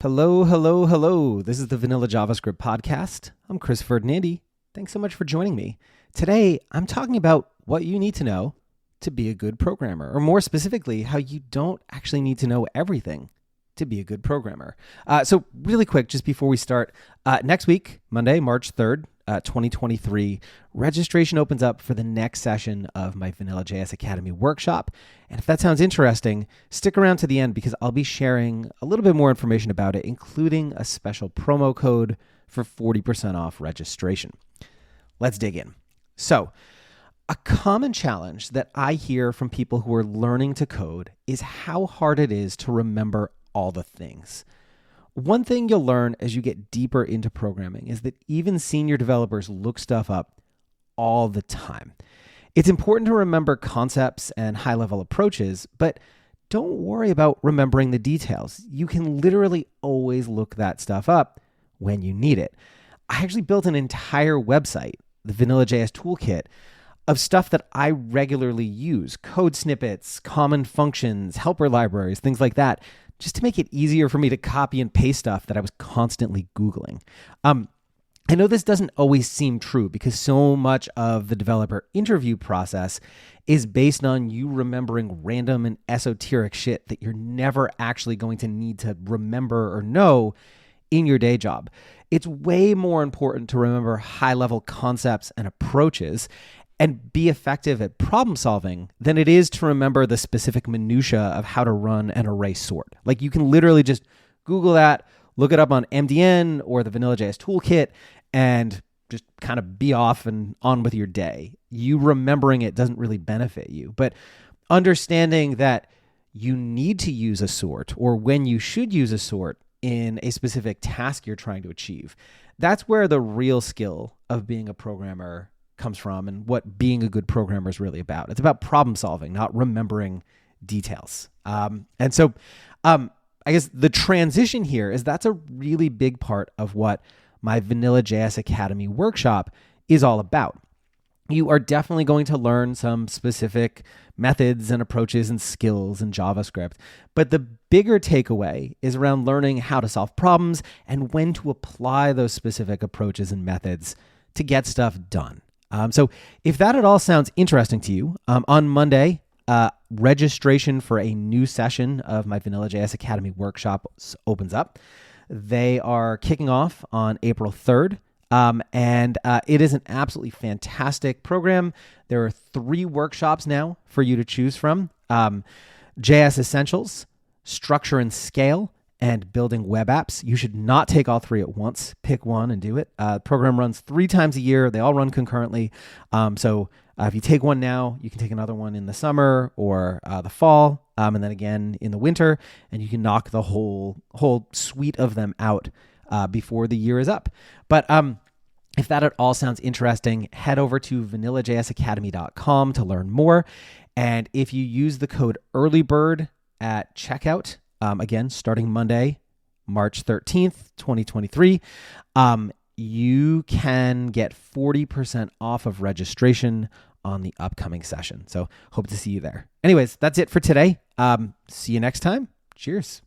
Hello, hello, hello. This is the Vanilla JavaScript podcast. I'm Chris Ferdinandi. Thanks so much for joining me. Today, I'm talking about what you need to know to be a good programmer, or more specifically, how you don't actually need to know everything to be a good programmer. So really quick, just before we start, next week, Monday, March 3rd, 2023, registration opens up for the next session of my Vanilla.js Academy workshop. And if that sounds interesting, stick around to the end because I'll be sharing a little bit more information about it, including a special promo code for 40% off registration. Let's dig in. So, a common challenge that I hear from people who are learning to code is how hard it is to remember all the things. One thing you'll learn as you get deeper into programming is that even senior developers look stuff up all the time. It's important to remember concepts and high-level approaches, but don't worry about remembering the details. You can literally always look that stuff up when you need it. I actually built an entire website, the Vanilla.js Toolkit, of stuff that I regularly use, code snippets, common functions, helper libraries, things like that, just to make it easier for me to copy and paste stuff that I was constantly Googling. I know this doesn't always seem true because so much of the developer interview process is based on you remembering random and esoteric shit that you're never actually going to need to remember or know in your day job. It's way more important to remember high-level concepts and approaches and be effective at problem solving than it is to remember the specific minutia of how to run an array sort. Like you can literally just Google that, look it up on MDN or the Vanilla.js Toolkit, and just kind of be off and on with your day. You remembering it doesn't really benefit you, but understanding that you need to use a sort or when you should use a sort in a specific task you're trying to achieve, that's where the real skill of being a programmer comes from and what being a good programmer is really about. It's about problem solving, not remembering details. I guess the transition here is that's a really big part of what my Vanilla.js Academy workshop is all about. You are definitely going to learn some specific methods and approaches and skills in JavaScript, but the bigger takeaway is around learning how to solve problems and when to apply those specific approaches and methods to get stuff done. So if that at all sounds interesting to you, on Monday, registration for a new session of my Vanilla.js Academy workshop opens up. They are kicking off on April 3rd, and it is an absolutely fantastic program. There are 3 workshops now for you to choose from. JS Essentials, Structure and Scale, and Building Web Apps. You should not take all 3 at once. Pick one and do it. The program runs 3 times a year. They all run concurrently. So if you take one now, you can take another one in the summer or the fall, and then again in the winter, and you can knock the whole suite of them out before the year is up. But if that at all sounds interesting, head over to vanillajsacademy.com to learn more. And if you use the code EARLYBIRD at checkout, again, starting Monday, March 13th, 2023, you can get 40% off of registration on the upcoming session. So hope to see you there. Anyways, that's it for today. See you next time. Cheers.